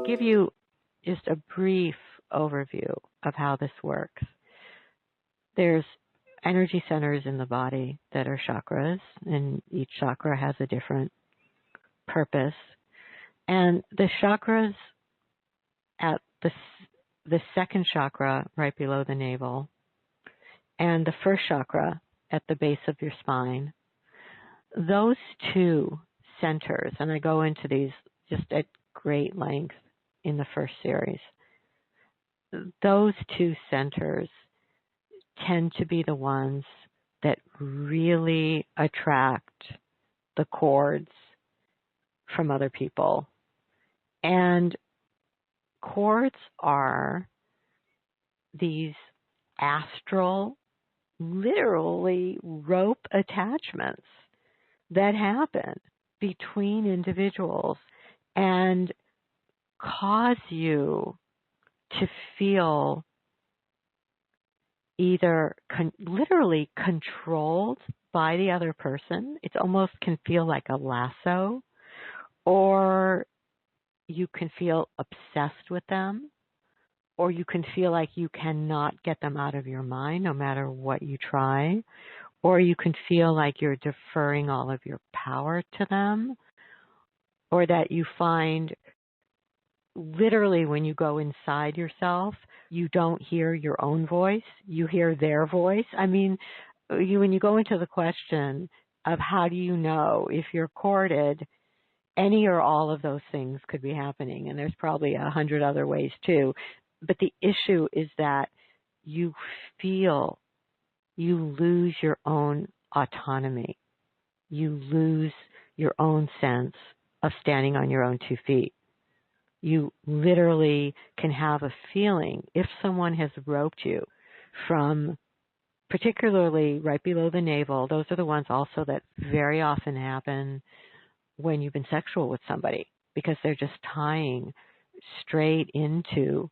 give you just a brief overview of how this works. There's energy centers in the body that are chakras, and each chakra has a different purpose. And the chakras at the second chakra right below the navel and the first chakra at the base of your spine, those two centers, and I go into these just at great length in the first series, those two centers tend to be the ones that really attract the cords from other people. And cords are these astral, literally rope attachments that happen between individuals and cause you to feel either literally controlled by the other person. It almost can feel like a lasso, or you can feel obsessed with them, or you can feel like you cannot get them out of your mind no matter what you try, or you can feel like you're deferring all of your power to them, or that you find literally when you go inside yourself, you don't hear your own voice, you hear their voice. I mean, when you go into the question of how do you know if you're corded, any or all of those things could be happening, and there's probably 100 other ways too. But the issue is that you feel you lose your own autonomy. You lose your own sense of standing on your own 2 feet. You literally can have a feeling, if someone has roped you from particularly right below the navel, those are the ones also that very often happen when you've been sexual with somebody, because they're just tying straight into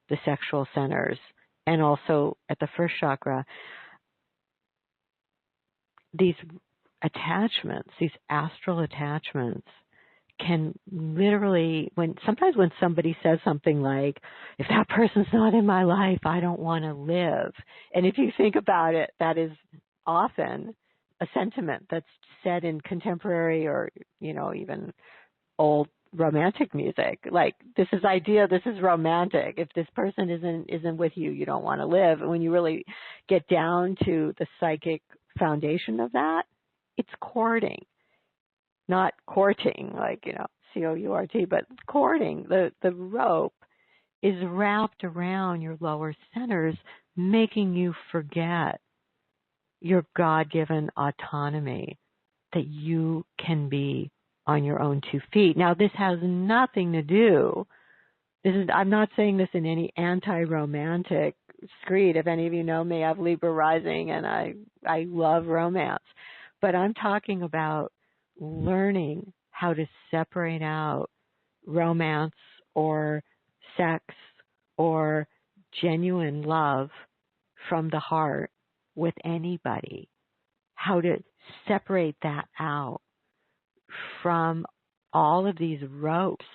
the sexual centers. And also at the first chakra, these attachments, these astral attachments, can literally, sometimes when somebody says something like, if that person's not in my life, I don't want to live. And if you think about it, that is often a sentiment that's said in contemporary or, even old romantic music. Like, this is romantic. If this person isn't with you, you don't want to live. And when you really get down to the psychic foundation of that, it's courting. Not courting, like, C-O-U-R-T, but courting. The rope is wrapped around your lower centers, making you forget your God-given autonomy, that you can be on your own 2 feet. Now, this has nothing to do, I'm not saying this in any anti-romantic screed. If any of you know me, I have Libra rising, and I love romance. But I'm talking about learning how to separate out romance or sex or genuine love from the heart with anybody, how to separate that out from all of these ropes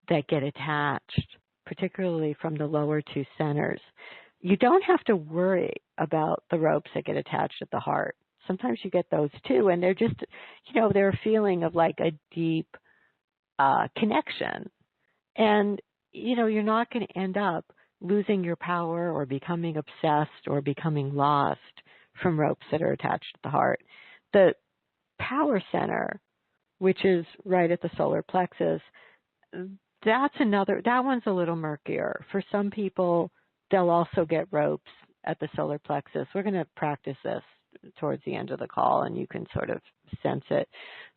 that get attached, particularly from the lower two centers. You don't have to worry about the ropes that get attached at the heart. Sometimes you get those too, and they're just, they're a feeling of like a deep connection. And, you're not going to end up losing your power or becoming obsessed or becoming lost from ropes that are attached at the heart. The power center, which is right at the solar plexus, that one's a little murkier. For some people, they'll also get ropes at the solar plexus. We're going to practice this towards the end of the call, and you can sort of sense it.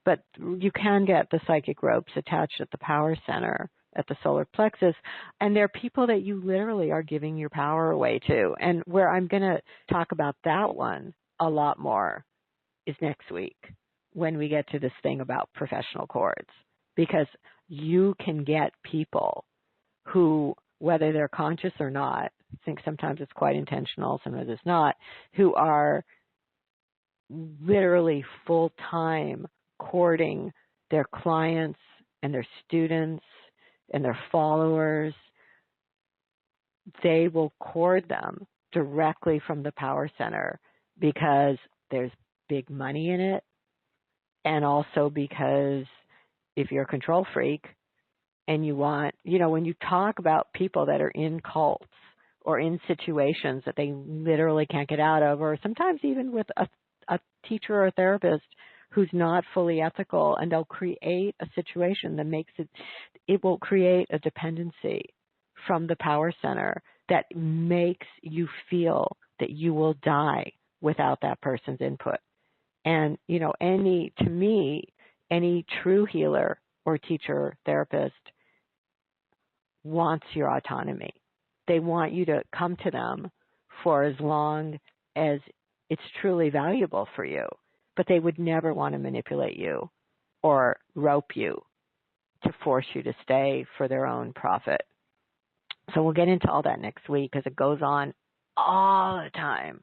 But you can get the psychic ropes attached at the power center at the solar plexus, and they're people that you literally are giving your power away to. And where I'm going to talk about that one a lot more is next week, when we get to this thing about professional cords, because you can get people who, whether they're conscious or not, I think sometimes it's quite intentional, sometimes it's not, who are literally full-time courting their clients and their students and their followers, they will cord them directly from the power center because there's big money in it, and also because if you're a control freak and you want, when you talk about people that are in cults or in situations that they literally can't get out of, or sometimes even with a teacher or a therapist who's not fully ethical, and they'll create a situation that makes it will create a dependency from the power center that makes you feel that you will die without that person's input. And, to me, any true healer or teacher or therapist wants your autonomy. They want you to come to them for as long as it's truly valuable for you, but they would never want to manipulate you or rope you to force you to stay for their own profit. So we'll get into all that next week because it goes on all the time.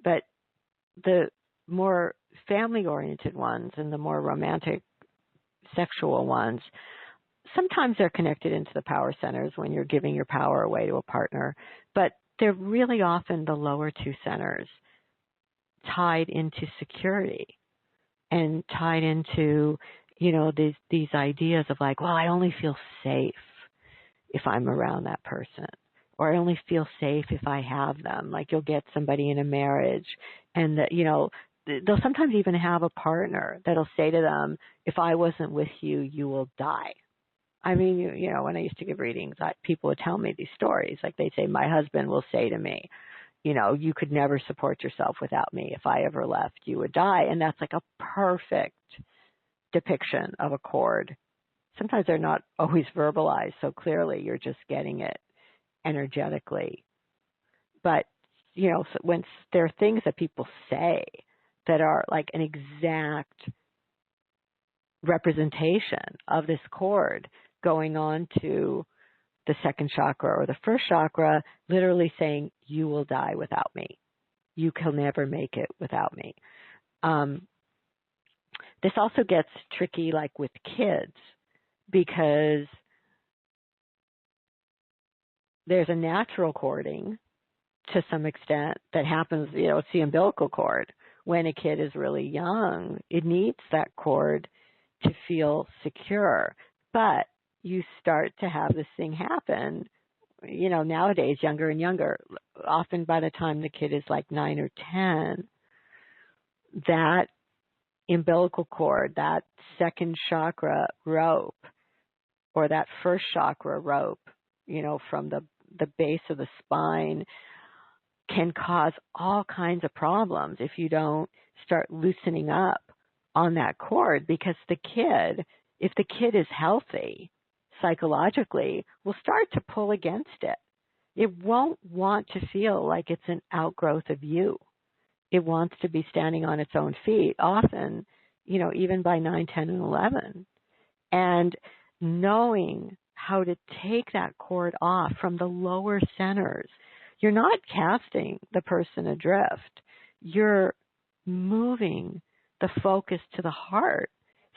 But the more family-oriented ones and the more romantic, sexual ones, sometimes they're connected into the power centers when you're giving your power away to a partner, but they're really often the lower two centers tied into security and tied into, these ideas of like, well, I only feel safe if I'm around that person, or I only feel safe if I have them. Like you'll get somebody in a marriage and that, they'll sometimes even have a partner that'll say to them, if I wasn't with you, you will die. I mean, when I used to give readings, people would tell me these stories. Like they'd say, my husband will say to me, you could never support yourself without me. If I ever left, you would die. And that's like a perfect depiction of a cord. Sometimes they're not always verbalized so clearly. You're just getting it energetically. But, so when there are things that people say that are like an exact representation of this cord going on to the second chakra or the first chakra, literally saying, you will die without me. You can never make it without me. This also gets tricky like with kids because there's a natural cording to some extent that happens, it's the umbilical cord. When a kid is really young, it needs that cord to feel secure. But you start to have this thing happen, nowadays, younger and younger. Often by the time the kid is like 9 or 10, that umbilical cord, that second chakra rope, or that first chakra rope, from the base of the spine, can cause all kinds of problems if you don't start loosening up on that cord, because if the kid is healthy psychologically, will start to pull against it. It won't want to feel like it's an outgrowth of you. It wants to be standing on its own feet, often, even by 9, 10, and 11. And knowing how to take that cord off from the lower centers, you're not casting the person adrift. You're moving the focus to the heart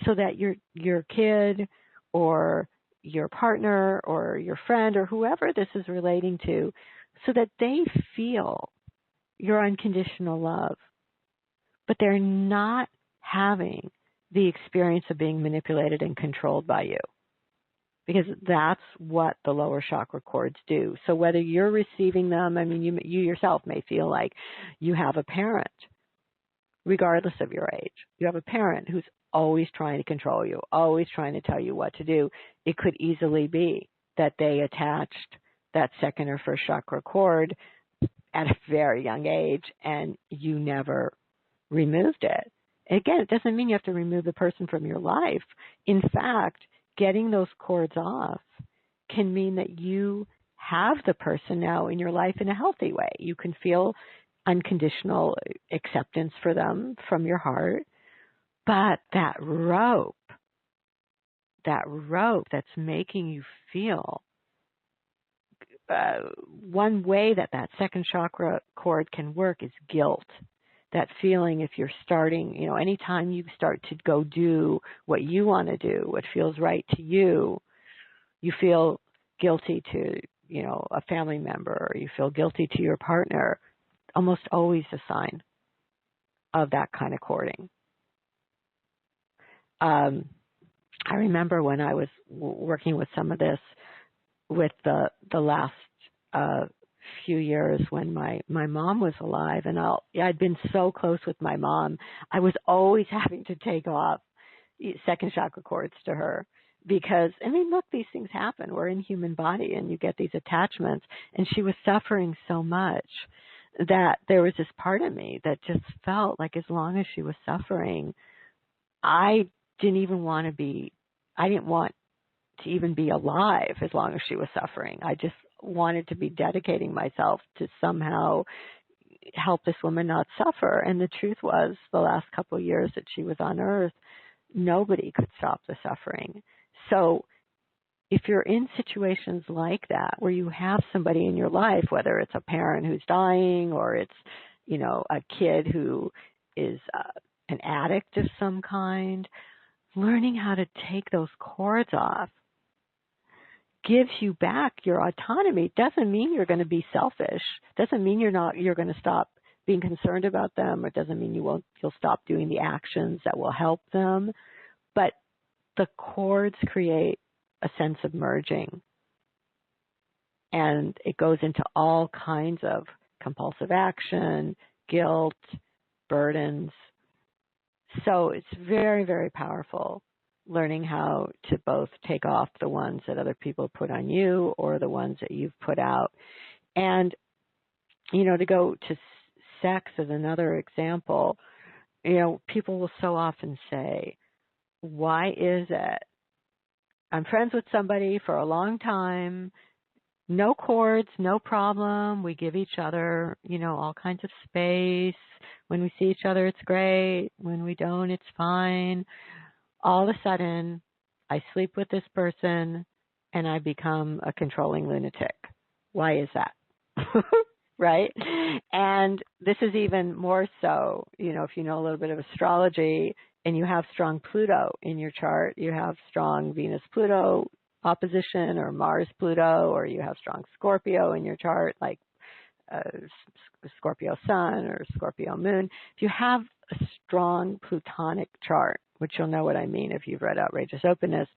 so that your kid or your partner or your friend or whoever this is relating to, so that they feel your unconditional love, but they're not having the experience of being manipulated and controlled by you. Because that's what the lower chakra cords do. So whether you're receiving them, I mean, you yourself may feel like you have a parent, regardless of your age. You have a parent who's always trying to control you, always trying to tell you what to do. It could easily be that they attached that second or first chakra cord at a very young age and you never removed it. Again, it doesn't mean you have to remove the person from your life. In fact, getting those cords off can mean that you have the person now in your life in a healthy way. You can feel unconditional acceptance for them from your heart, but that rope that's making you feel, one way that second chakra cord can work is guilt. That feeling if you're starting, anytime you start to go do what you want to do, what feels right to you, you feel guilty to, a family member, or you feel guilty to your partner, almost always a sign of that kind of courting. I remember when I was working with some of this with the last few years when my mom was alive, and I'd been so close with my mom, I was always having to take off second chakra cords to her because, look, these things happen. We're in human body and you get these attachments, and she was suffering so much that there was this part of me that just felt like as long as she was suffering, I didn't want to even be alive as long as she was suffering. I just wanted to be dedicating myself to somehow help this woman not suffer. And the truth was, the last couple of years that she was on earth, nobody could stop the suffering. So if you're in situations like that, where you have somebody in your life, whether it's a parent who's dying or it's, a kid who is an addict of some kind, learning how to take those cords off gives you back your autonomy. It doesn't mean you're going to be selfish. Doesn't mean you're going to stop being concerned about them. It doesn't mean you'll stop doing the actions that will help them. But the cords create a sense of merging. And it goes into all kinds of compulsive action, guilt, burdens. So it's very, very powerful, learning how to both take off the ones that other people put on you or the ones that you've put out. And, to go to sex as another example, people will so often say, why is it I'm friends with somebody for a long time, no cords, no problem. We give each other, all kinds of space. When we see each other, it's great. When we don't, it's fine. All of a sudden, I sleep with this person and I become a controlling lunatic. Why is that? Right? And this is even more so, if you know a little bit of astrology and you have strong Pluto in your chart, you have strong Venus-Pluto opposition or Mars-Pluto, or you have strong Scorpio in your chart, like Scorpio Sun or Scorpio Moon. If you have a strong Plutonic chart, which you'll know what I mean if you've read Outrageous Openness,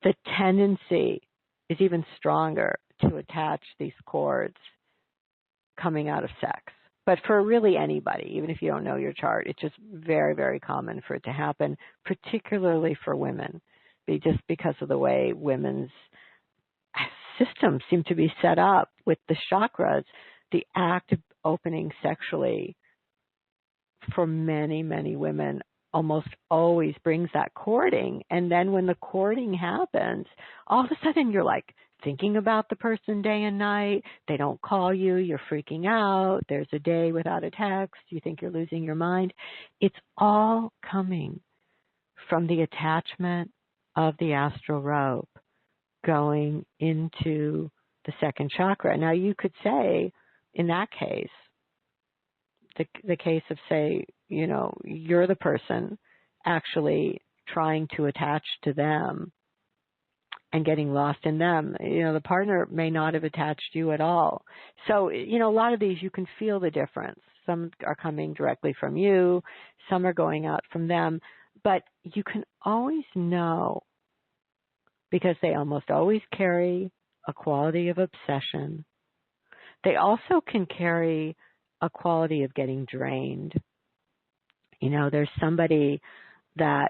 the tendency is even stronger to attach these cords coming out of sex. But for really anybody, even if you don't know your chart, it's just very, very common for it to happen, particularly for women, just because of the way women's systems seem to be set up with the chakras. The act of opening sexually for many, many women almost always brings that courting. And then when the courting happens, all of a sudden you're like thinking about the person day and night. They don't call you. You're freaking out. There's a day without a text. You think you're losing your mind. It's all coming from the attachment of the astral rope going into the second chakra. Now you could say, in that case, the case of, say, you're the person actually trying to attach to them and getting lost in them. The partner may not have attached you at all. So, a lot of these you can feel the difference. Some are coming directly from you, some are going out from them, but you can always know because they almost always carry a quality of obsession. They also can carry a quality of getting drained. There's somebody that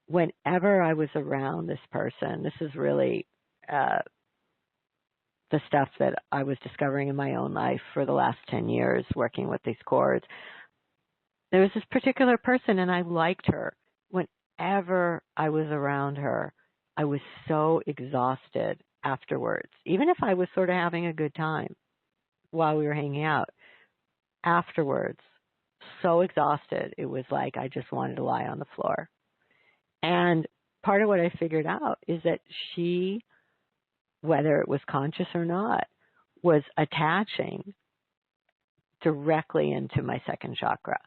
whenever I was around this person, this is really the stuff that I was discovering in my own life for the last 10 years working with these cords. There was this particular person and I liked her. Whenever I was around her, I was so exhausted afterwards, even if I was sort of having a good time while we were hanging out. Afterwards, so exhausted, it was like I just wanted to lie on the floor. And part of what I figured out is that she, whether it was conscious or not, was attaching directly into my second chakra.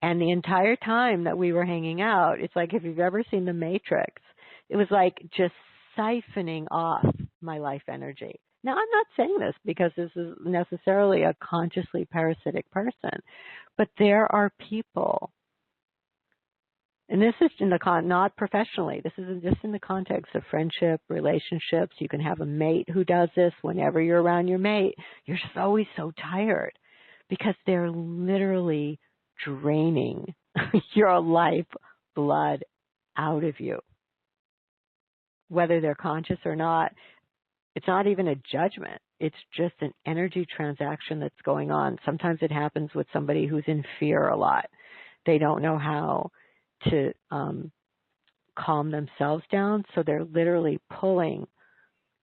And the entire time that we were hanging out, it's like if you've ever seen The Matrix, it was like just siphoning off my life energy. Now, I'm not saying this because this is necessarily a consciously parasitic person, but there are people, and this is in the not professionally, this is just in the context of friendship, relationships. You can have a mate who does this. Whenever you're around your mate, you're just always so tired because they're literally draining your life blood out of you. Whether they're conscious or not, it's not even a judgment. It's just an energy transaction that's going on. Sometimes it happens with somebody who's in fear a lot. They don't know how to calm themselves down, so they're literally pulling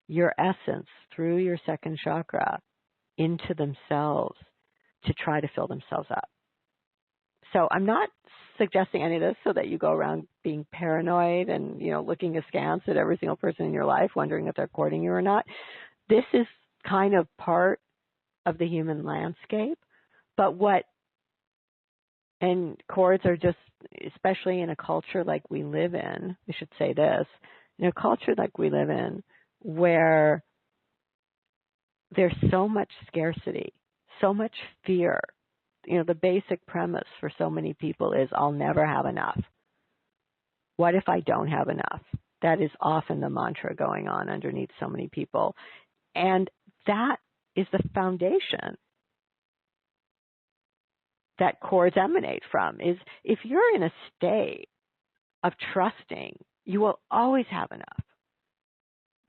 your essence through your second chakra into themselves to try to fill themselves up. So I'm not suggesting any of this so that you go around being paranoid and, looking askance at every single person in your life, wondering if they're courting you or not. This is kind of part of the human landscape. But and cords are just, especially in a culture like we live in, I should say this, in a culture like we live in where there's so much scarcity, so much fear. The basic premise for so many people is I'll never have enough. What if I don't have enough? That is often the mantra going on underneath so many people. And that is the foundation that cords emanate from, is if you're in a state of trusting, you will always have enough.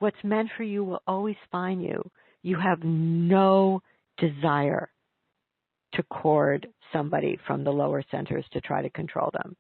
What's meant for you will always find you. You have no desire to cord somebody from the lower centers to try to control them.